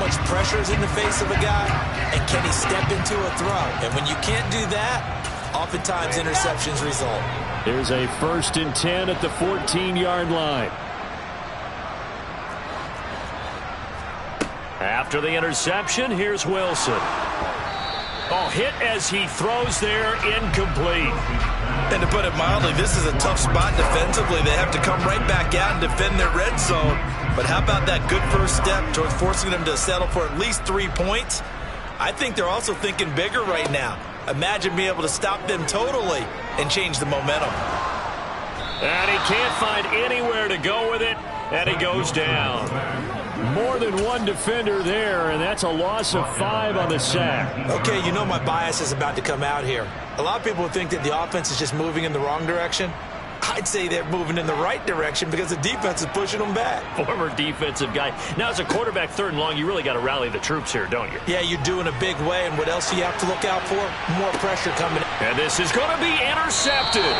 much pressure is in the face of a guy, and can he step into a throw? And when you can't do that, oftentimes interceptions result. Here's a 1st and 10 at the 14-yard line. After the interception, here's Wilson. Oh, hit as he throws there, incomplete. And to put it mildly, this is a tough spot defensively. They have to come right back out and defend their red zone. But how about that good first step towards forcing them to settle for at least 3 points? I think they're also thinking bigger right now. Imagine being able to stop them totally and change the momentum. And he can't find anywhere to go with it, and he goes down. More than one defender there, and that's a loss of 5 on the sack. Okay, you know my bias is about to come out here. A lot of people think that the offense is just moving in the wrong direction. I'd say they're moving in the right direction because the defense is pushing them back. Former defensive guy. Now, as a quarterback 3rd and long, you really got to rally the troops here, don't you? Yeah, you do in a big way, and what else do you have to look out for? More pressure coming. And this is going to be intercepted.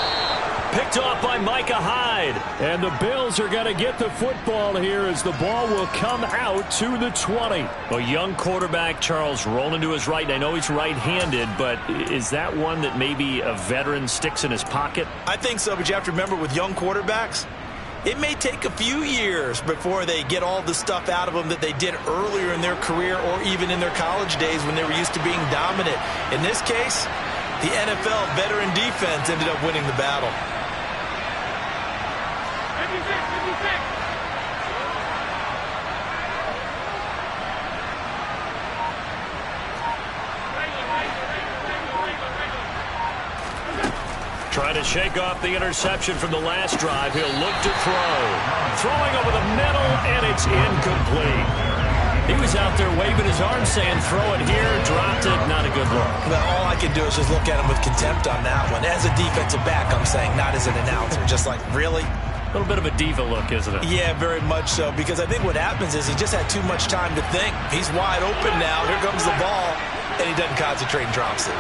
Picked off by Micah Hyde. And the Bills are going to get the football here as the ball will come out to the 20. A young quarterback, Charles, rolling to his right. And I know he's right-handed, but is that one that maybe a veteran sticks in his pocket? I think so, but you have to remember with young quarterbacks, it may take a few years before they get all the stuff out of them that they did earlier in their career or even in their college days when they were used to being dominant. In this case, the NFL veteran defense ended up winning the battle. Trying to shake off the interception from the last drive. He'll look to throw. Throwing over the middle, and it's incomplete. He was out there waving his arms saying, throw it here, dropped it, not a good look. Well, all I can do is just look at him with contempt on that one. As a defensive back, I'm saying, not as an announcer. Just like, really? A little bit of a diva look, isn't it? Yeah, very much so, because I think what happens is he just had too much time to think. He's wide open now. Here comes the ball, and he doesn't concentrate and drops it.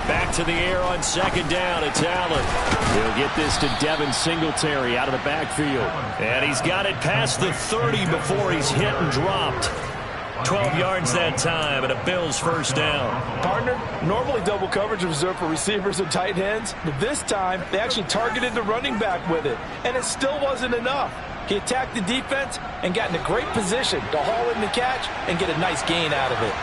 Back to the air on 2nd down. It's Allen. He'll get this to Devin Singletary out of the backfield. And he's got it past the 30 before he's hit and dropped. 12 yards that time, and a Bills 1st down. Partner, normally double coverage is reserved for receivers and tight ends, but this time they actually targeted the running back with it, and it still wasn't enough. He attacked the defense and got in a great position to haul in the catch and get a nice gain out of it.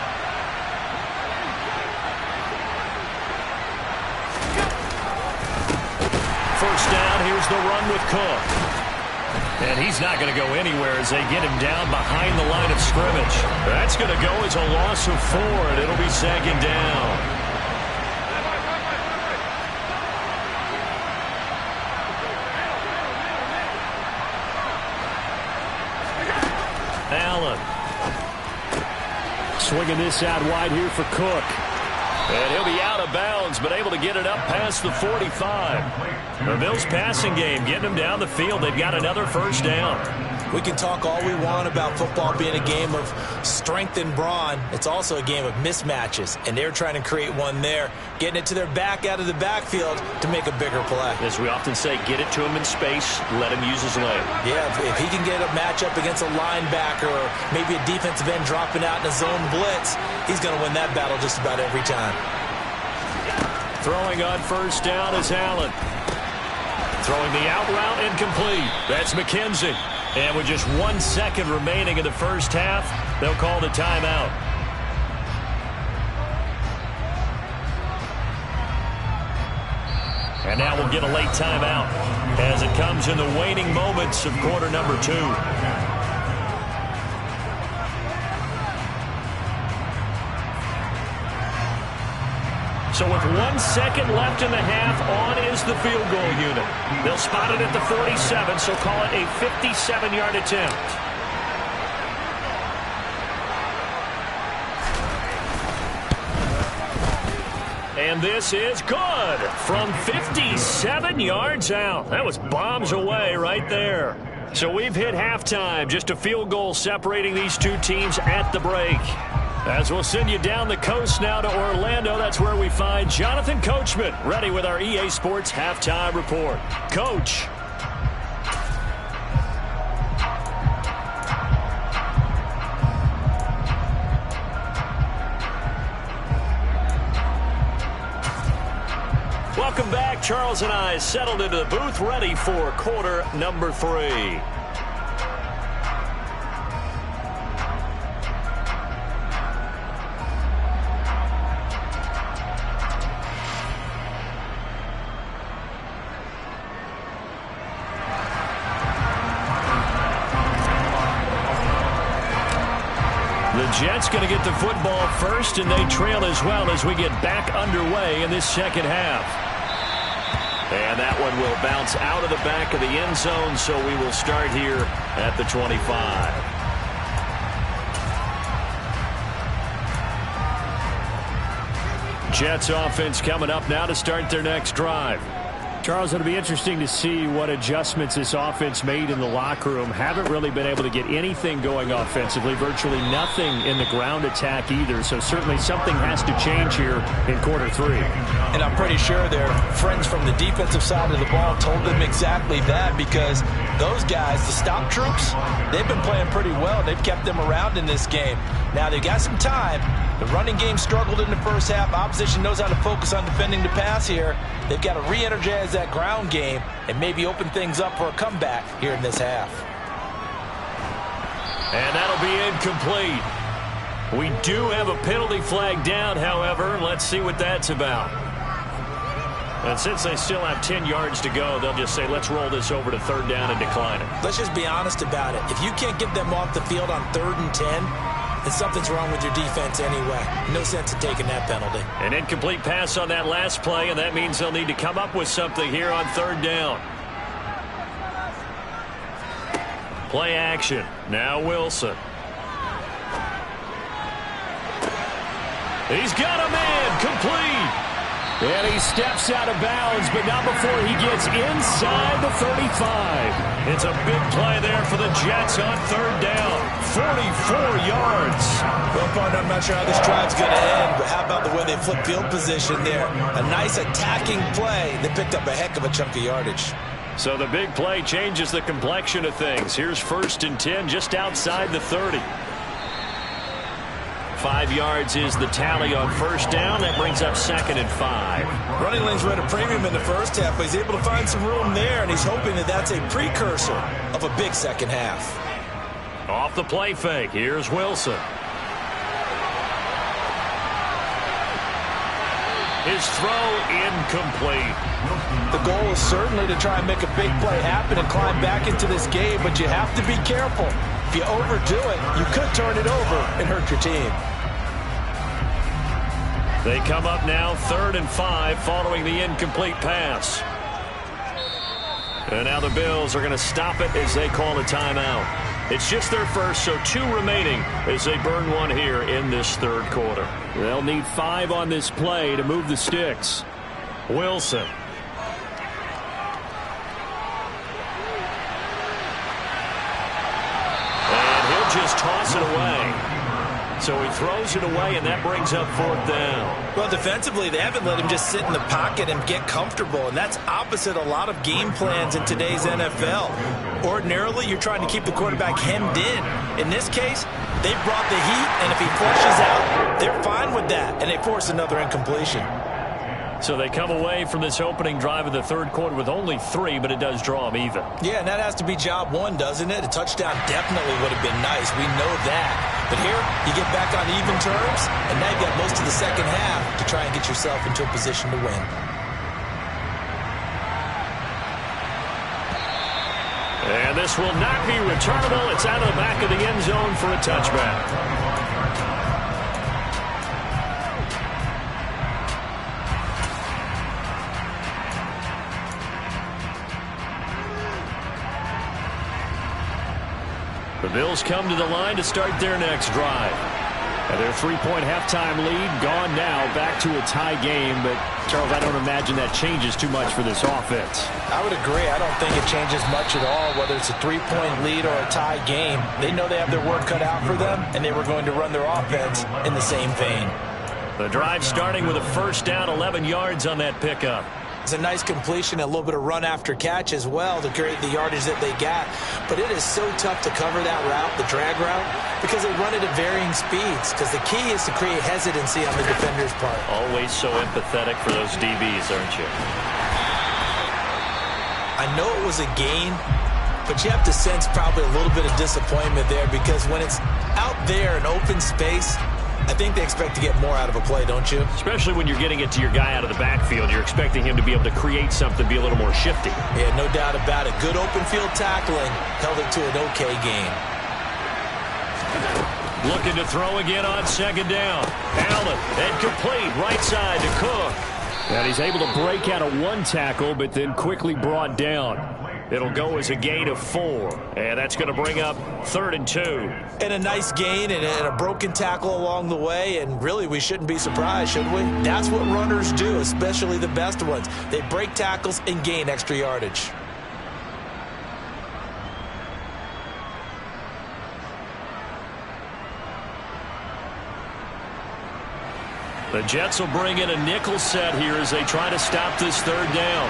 First down, here's the run with Cook. And he's not going to go anywhere as they get him down behind the line of scrimmage. That's going to go as a loss of 4, and it'll be 2nd down. Allen. Swinging this out wide here for Cook. And he'll be out of bounds, but able to get it up past the 45. The Bills passing game, getting them down the field. They've got another 1st down. We can talk all we want about football being a game of strength and brawn. It's also a game of mismatches, and they're trying to create one there, getting it to their back out of the backfield to make a bigger play. As we often say, get it to him in space, let him use his leg. Yeah, if he can get a matchup against a linebacker or maybe a defensive end dropping out in a zone blitz, he's going to win that battle just about every time. Throwing on 1st down is Allen. Throwing the out route incomplete. That's McKenzie. And with just 1 second remaining in the 1st half, they'll call the timeout. And now we'll get a late timeout as it comes in the waning moments of quarter number 2. So with 1 second left in the half, on is the field goal unit. They'll spot it at the 47, so call it a 57-yard attempt. And this is good from 57 yards out. That was bombs away right there. So we've hit halftime, just a field goal separating these two teams at the break. As we'll send you down the coast now to Orlando, that's where we find Jonathan Coachman, ready with our EA Sports Halftime Report. Coach. Welcome back. Charles and I settled into the booth, ready for quarter number 3. The Jets going to get the football first, and they trail as well as we get back underway in this second half. And that one will bounce out of the back of the end zone, so we will start here at the 25. Jets offense coming up now to start their next drive. Charles, it'll be interesting to see what adjustments this offense made in the locker room. Haven't really been able to get anything going offensively, virtually nothing in the ground attack either. So certainly something has to change here in quarter 3. And I'm pretty sure their friends from the defensive side of the ball told them exactly that, because those guys, the stop troops, they've been playing pretty well. They've kept them around in this game. Now they've got some time. The running game struggled in the first half. Opposition knows how to focus on defending the pass here. They've got to re-energize that ground game and maybe open things up for a comeback here in this half. And that'll be incomplete. We do have a penalty flag down, however. Let's see what that's about. And since they still have 10 yards to go, they'll just say, let's roll this over to third down and decline it. Let's just be honest about it. If you can't get them off the field on 3rd and 10, then something's wrong with your defense anyway. No sense in taking that penalty. An incomplete pass on that last play, and that means they'll need to come up with something here on 3rd down. Play action. Now Wilson. He's got a man. Complete. And he steps out of bounds, but not before he gets inside the 35. It's a big play there for the Jets on 3rd down. 44 yards. Well, partner, I'm not sure how this drive's going to end, but how about the way they flip field position there? A nice attacking play. They picked up a heck of a chunk of yardage. So the big play changes the complexion of things. Here's 1st and 10 just outside the 30. 5 yards is the tally on 1st down. That brings up 2nd and 5. Running lanes were at a premium in the first half, but he's able to find some room there, and he's hoping that that's a precursor of a big second half. Off the play fake, here's Wilson. His throw incomplete. The goal is certainly to try and make a big play happen and climb back into this game, but you have to be careful. If you overdo it, you could turn it over and hurt your team. They come up now 3rd and 5 following the incomplete pass. And now the Bills are going to stop it as they call a timeout. It's just their first, so 2 remaining as they burn one here in this 3rd quarter. They'll need 5 on this play to move the sticks. Wilson. And he'll just toss it away. So he throws it away, and that brings up 4th down. Well, defensively, they haven't let him just sit in the pocket and get comfortable, and that's opposite a lot of game plans in today's NFL. Ordinarily, you're trying to keep the quarterback hemmed in. In this case, they brought the heat, and if he flushes out, they're fine with that, and they force another incompletion. So they come away from this opening drive of the 3rd quarter with only 3, but it does draw them even. Yeah, and that has to be job 1, doesn't it? A touchdown definitely would have been nice. We know that. But here, you get back on even terms, and now you've got most of the second half to try and get yourself into a position to win. And this will not be returnable. It's out of the back of the end zone for a touchback. The Bills come to the line to start their next drive. And their 3-point halftime lead gone now, back to a tie game. But, Charles, I don't imagine that changes too much for this offense. I would agree. I don't think it changes much at all, whether it's a 3-point lead or a tie game. They know they have their work cut out for them, and they were going to run their offense in the same vein. The drive starting with a first down, 11 yards on that pickup. It's a nice completion, a little bit of run after catch as well to create the yardage that they got. But it is so tough to cover that route, the drag route, because they run it at varying speeds. Because the key is to create hesitancy on the defender's part. Always so empathetic for those DBs, aren't you? I know it was a gain, but you have to sense probably a little bit of disappointment there, because when it's out there in open space, I think they expect to get more out of a play, don't you? Especially when you're getting it to your guy out of the backfield. You're expecting him to be able to create something, be a little more shifty. Yeah, no doubt about it. Good open field tackling held it to an okay game. Looking to throw again on second down. Allen, incomplete, right side to Cook. And he's able to break out of one tackle, but then quickly brought down. It'll go as a gain of 4, and that's going to bring up 3rd and 2. And a nice gain and a broken tackle along the way, and really we shouldn't be surprised, should we? That's what runners do, especially the best ones. They break tackles and gain extra yardage. The Jets will bring in a nickel set here as they try to stop this 3rd down.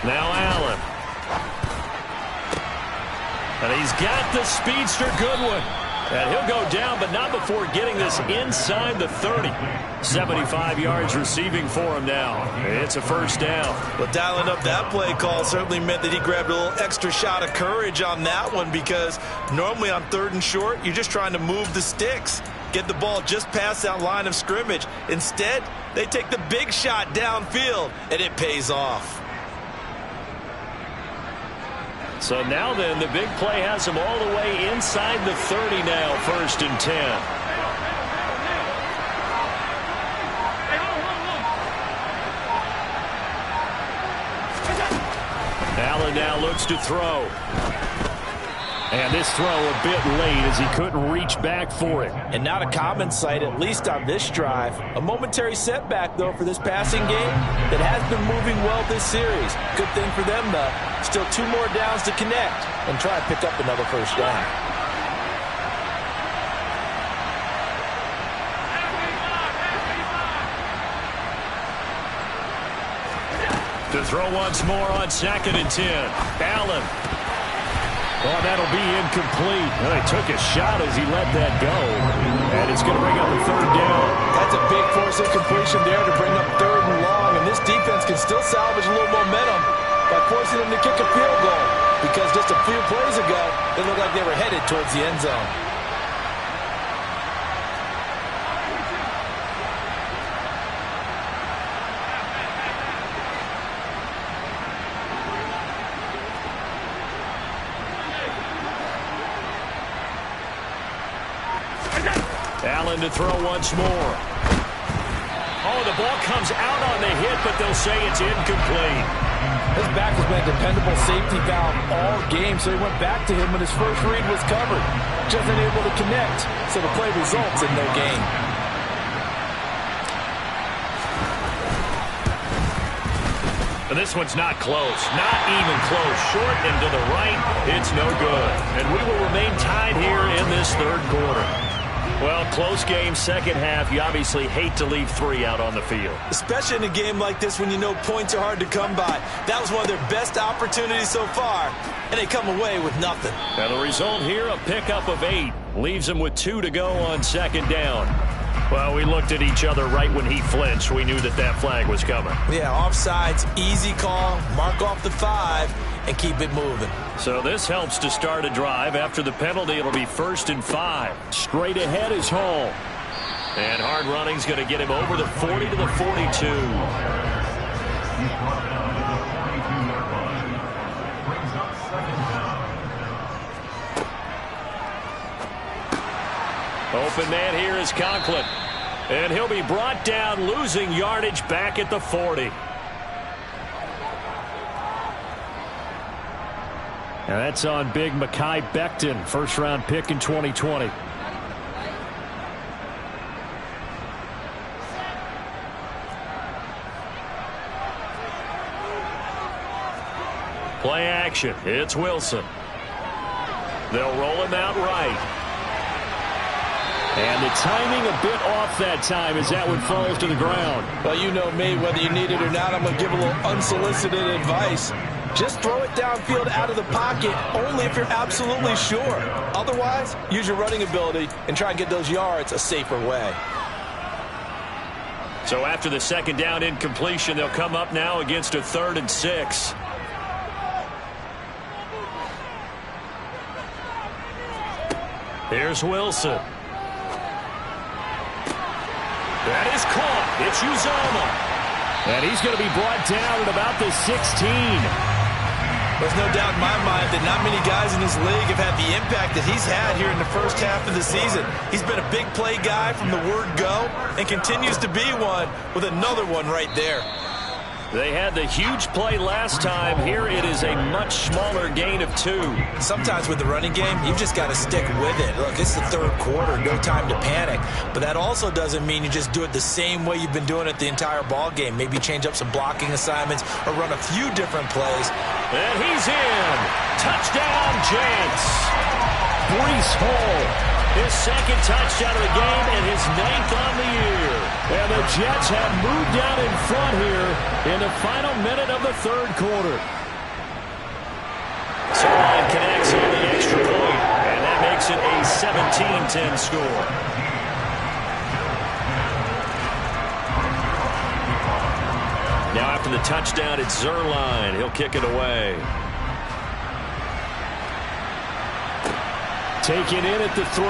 Now Allen. And he's got the speedster Goodwin. And he'll go down, but not before getting this inside the 30. 75 yards receiving for him now. It's a first down. Well, dialing up that play call certainly meant that he grabbed a little extra shot of courage on that one, because normally on 3rd and short, you're just trying to move the sticks, get the ball just past that line of scrimmage. Instead, they take the big shot downfield, and it pays off. So now then, the big play has him all the way inside the 30 now, 1st and 10. Allen now looks to throw. And this throw a bit late as he couldn't reach back for it. And not a common sight, at least on this drive. A momentary setback, though, for this passing game that has been moving well this series. Good thing for them, though. Still 2 more downs to connect and try to pick up another first down. To throw once more on 2nd and 10. Allen. Oh, that'll be incomplete. Well, he took a shot as he let that go. And it's going to bring up a 3rd down. That's a big force of completion there to bring up 3rd and long. And this defense can still salvage a little momentum by forcing them to kick a field goal. Because just a few plays ago, it looked like they were headed towards the end zone. Allen to throw once more. Oh, the ball comes out on the hit, but they'll say it's incomplete. His back has been a dependable safety valve all game, so he went back to him when his first read was covered. Just unable to connect, so the play results in no gain. And this one's not close. Not even close. Short and to the right. It's no good. And we will remain tied here in this 3rd quarter. Well, close game, second half. You obviously hate to leave 3 out on the field. Especially in a game like this when you know points are hard to come by. That was one of their best opportunities so far, and they come away with nothing. And the result here, a pickup of 8. Leaves them with 2 to go on 2nd down. Well, we looked at each other right when he flinched. We knew that that flag was coming. Yeah, offsides, easy call, mark off the 5, and keep it moving. So this helps to start a drive. After the penalty, it'll be 1st and 5. Straight ahead is Hall. And hard running's going to get him over the 40 to the 42. Open man here is Conklin. And he'll be brought down, losing yardage back at the 40. Now that's on big Mekhi Becton, first-round pick in 2020. Play action. It's Wilson. They'll roll him out right. And the timing a bit off that time as that one falls to the ground. Well, you know me, whether you need it or not, I'm going to give a little unsolicited advice. Just throw it downfield out of the pocket only if you're absolutely sure. Otherwise, use your running ability and try and get those yards a safer way. So after the second down incompletion, they'll come up now against a 3rd and 6. Here's Wilson. That is caught. It's Uzomah. And he's going to be brought down at about the 16. There's no doubt in my mind that not many guys in this league have had the impact that he's had here in the first half of the season. He's been a big play guy from the word go and continues to be one with another one right there. They had the huge play last time. Here it is a much smaller gain of 2. Sometimes with the running game, you've just got to stick with it. Look, it's the third quarter, no time to panic. But that also doesn't mean you just do it the same way you've been doing it the entire ball game. Maybe change up some blocking assignments or run a few different plays. And he's in. Touchdown, Jets. Breece Hall. His second touchdown of the game and his 9th on the year. And the Jets have moved down in front here in the final minute of the third quarter. Zerline connects on the extra point, and that makes it a 17-10 score. Now after the touchdown, it's Zerline. He'll kick it away. Taken in at the 3.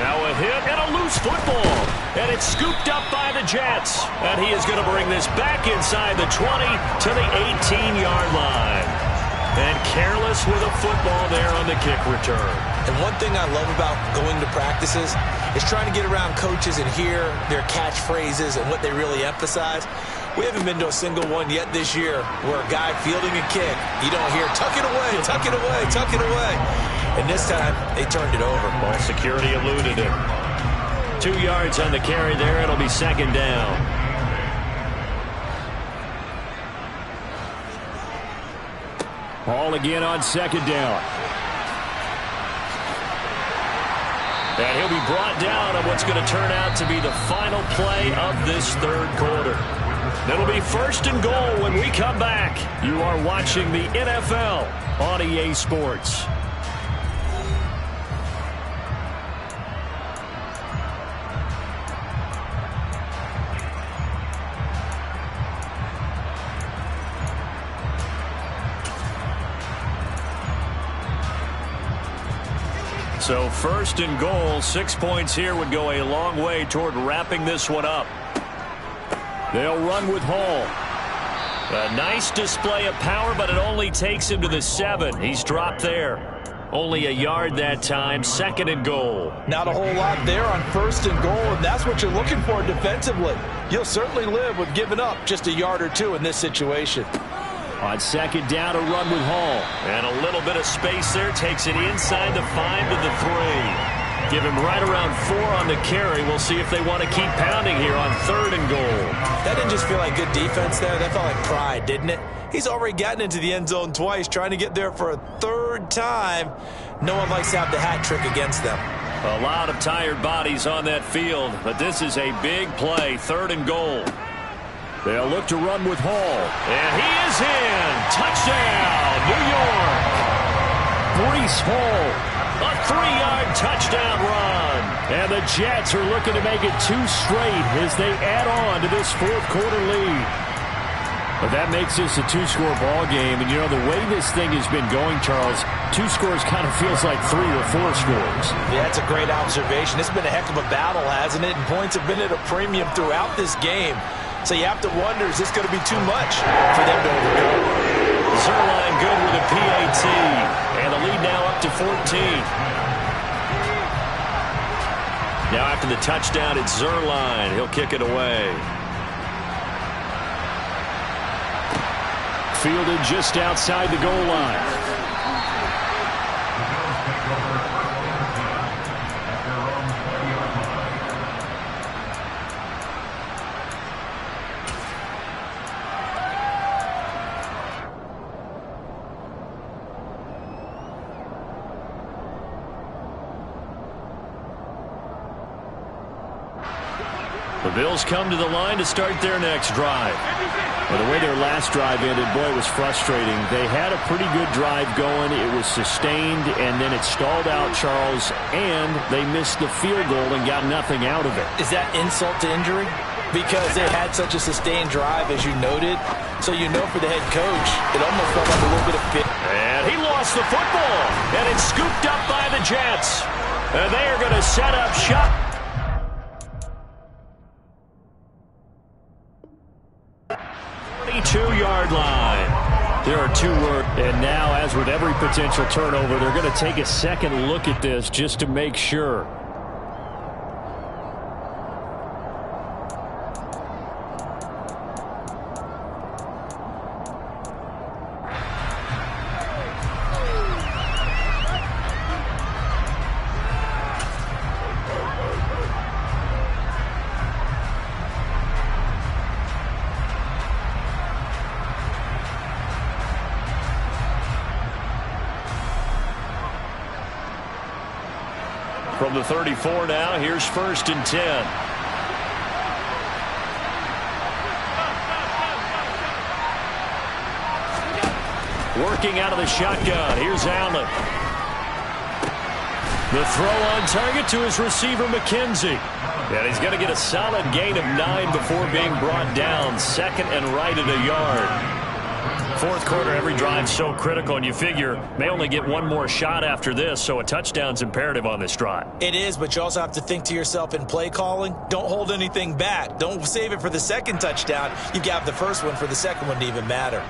Now a hit and a loose football. And it's scooped up by the Jets. And he is going to bring this back inside the 20 to the 18-yard line. And careless with a football there on the kick return. And one thing I love about going to practices is trying to get around coaches and hear their catchphrases and what they really emphasize. We haven't been to a single one yet this year where a guy fielding a kick, you don't hear, tuck it away, tuck it away, tuck it away. And this time, they turned it over. Ball security eluded him. 2 yards on the carry there. It'll be second down. Hall again on second down. And he'll be brought down on what's going to turn out to be the final play of this third quarter. It'll be 1st and goal when we come back. You are watching the NFL on EA Sports. So 1st and goal, 6 points here would go a long way toward wrapping this one up. They'll run with Hall. A nice display of power, but it only takes him to the 7. He's dropped there. Only a yard that time, 2nd and goal. Not a whole lot there on 1st and goal, and that's what you're looking for defensively. You'll certainly live with giving up just a yard or 2 in this situation. On 2nd down, a run with Hall. And a little bit of space there, takes it inside the 5 to the 3. Give him right around 4 on the carry. We'll see if they want to keep pounding here on 3rd and goal. That didn't just feel like good defense there. That felt like pride, didn't it? He's already gotten into the end zone twice, trying to get there for a 3rd time. No one likes to have the hat trick against them. A lot of tired bodies on that field, but this is a big play, 3rd and goal. They'll look to run with Hall. And he is in. Touchdown, New York. Breece Hall. A 3-yard touchdown run. And the Jets are looking to make it 2 straight as they add on to this 4th quarter lead. But that makes this a 2-score ball game. And, you know, the way this thing has been going, Charles, 2 scores kind of feels like 3 or 4 scores. Yeah, that's a great observation. It's been a heck of a battle, hasn't it? And points have been at a premium throughout this game. So you have to wonder, is this going to be too much for them to overcome? Zerline good with a PAT. And the lead now up to 14. Now after the touchdown, it's Zuerlein. He'll kick it away. Fielded just outside the goal line. The Bills come to the line to start their next drive. Well, the way their last drive ended, boy, it was frustrating. They had a pretty good drive going. It was sustained, and then it stalled out, Charles, and they missed the field goal and got nothing out of it. Is that insult to injury? Because they had such a sustained drive, as you noted. So you know for the head coach, it almost felt like a little bit of fit. And he lost the football, and it's scooped up by the Jets. And they are going to set up shop. 22-yard line. There are 2 words. And now, as with every potential turnover, they're going to take a second look at this just to make sure. From the 34 now, here's 1st and 10. Working out of the shotgun. Here's Allen. The throw on target to his receiver, McKenzie. And he's going to get a solid gain of 9 before being brought down. 2nd and right at a yard. 4th quarter, every drive so critical, and you figure may only get 1 more shot after this, so a touchdown's imperative on this drive. It is, but you also have to think to yourself in play calling, don't hold anything back. Don't save it for the 2nd touchdown. You got the 1st one for the 2nd one to even matter.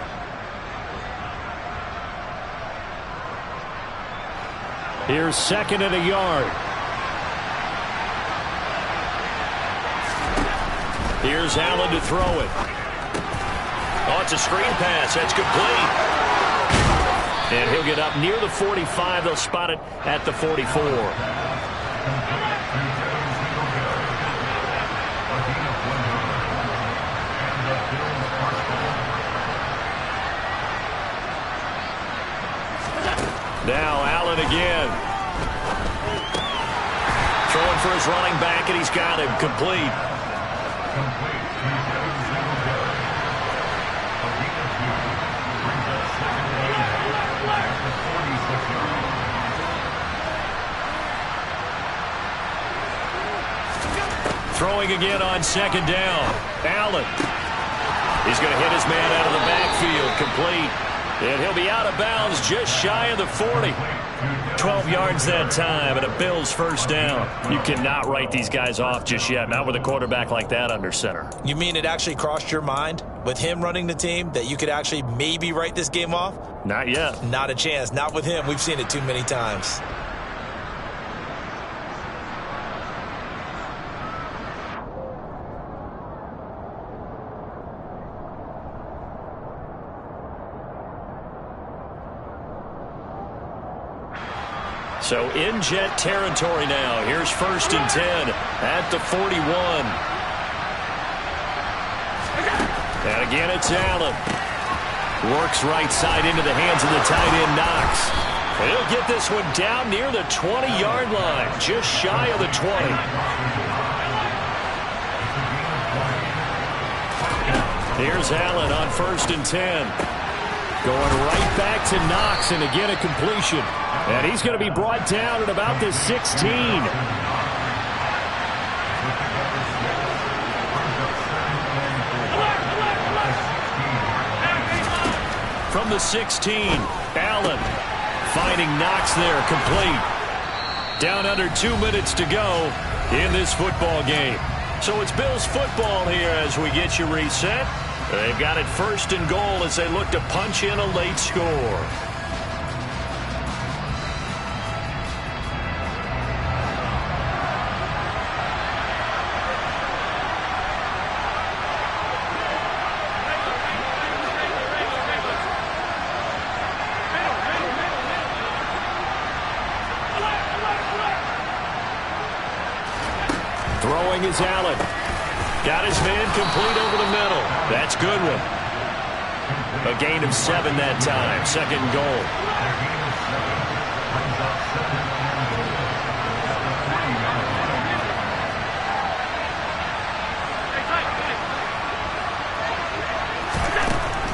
Here's 2nd and a yard. Here's Allen to throw it. Oh, it's a screen pass. That's complete. And he'll get up near the 45. They'll spot it at the 44. Now Allen again. Throwing for his running back, and he's got him complete. Throwing again on 2nd down. Allen. He's going to hit his man out of the backfield. Complete. And he'll be out of bounds just shy of the 40. 12 yards that time and a Bills 1st down. You cannot write these guys off just yet. Not with a quarterback like that under center. You mean it actually crossed your mind with him running the team that you could actually maybe write this game off? Not yet. Not a chance. Not with him. We've seen it too many times. So in Jet territory now. Here's 1st and 10 at the 41. And again, it's Allen. Works right side into the hands of the tight end, Knox. And he'll get this one down near the 20-yard line, just shy of the 20. Here's Allen on 1st and 10. Going right back to Knox, and again a completion. And he's going to be brought down at about the 16. From the 16, Allen finding Knox there, complete. Down under 2 minutes to go in this football game. So it's Bills football here as we get you reset. They've got it 1st and goal as they look to punch in a late score. is Allen. Got his man complete over the middle. That's Goodwin. A gain of 7 that time. Second goal.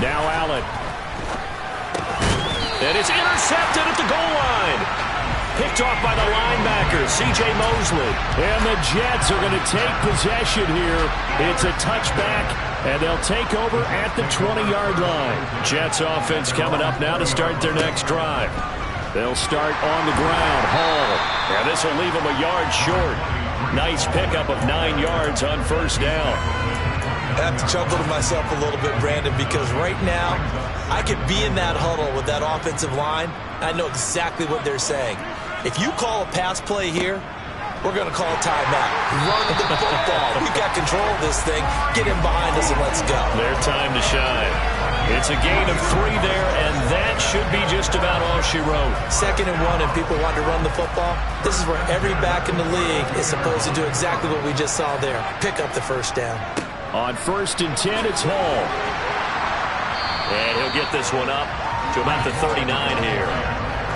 Now Allen. And it's intercepted at the goal line. Picked off by the linebacker, C.J. Mosley. And the Jets are going to take possession here. It's a touchback, and they'll take over at the 20-yard line. Jets offense coming up now to start their next drive. They'll start on the ground. Hall. And this will leave them a yard short. Nice pickup of 9 yards on first down. I have to chuckle to myself a little bit, Brandon, because right now I could be in that huddle with that offensive line. I know exactly what they're saying. If you call a pass play here, we're going to call a timeout. Run the football. We've got control of this thing. Get him behind us and let's go. Their time to shine. It's a gain of 3 there, and that should be just about all she wrote. 2nd and 1, and people want to run the football. This is where every back in the league is supposed to do exactly what we just saw there. Pick up the first down. On 1st and 10, it's Hall. And he'll get this one up to about the 39 here.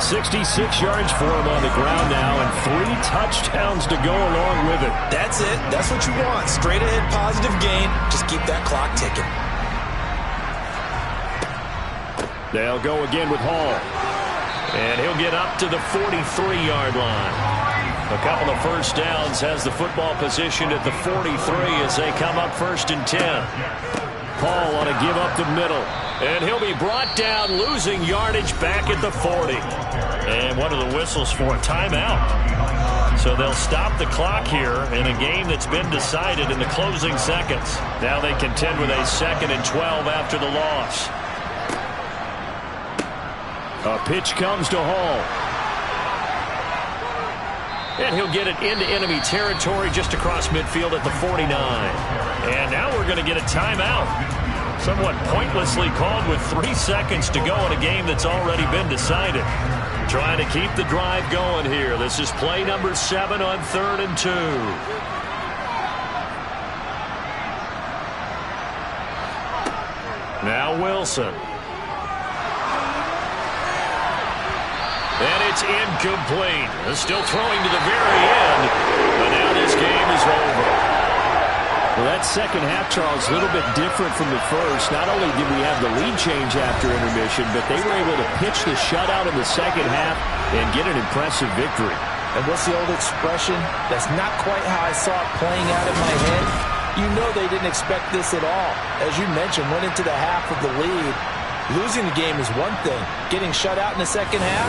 66 yards for him on the ground now, and 3 touchdowns to go along with it. That's it. That's what you want. Straight ahead positive gain. Just keep that clock ticking. They'll go again with Hall. And he'll get up to the 43-yard line. A couple of first downs, has the football positioned at the 43 as they come up 1st and 10. Paul on a give up the middle. And he'll be brought down, losing yardage back at the 40. And one of the whistles for a timeout. So they'll stop the clock here in a game that's been decided in the closing seconds. Now they contend with a 2nd and 12 after the loss. A pitch comes to Hall. And he'll get it into enemy territory just across midfield at the 49. And now we're going to get a timeout. Somewhat pointlessly called with 3 seconds to go in a game that's already been decided. Trying to keep the drive going here. This is play number 7 on 3rd and 2. Now Wilson. And it's incomplete. Still throwing to the very end. But now this game is over. Well, that second half, Charles, a little bit different from the first. Not only did we have the lead change after intermission, but they were able to pitch the shutout in the second half and get an impressive victory. And what's the old expression? That's not quite how I saw it playing out in my head. You know they didn't expect this at all. As you mentioned, went into the half of the lead. Losing the game is one thing. Getting shut out in the second half,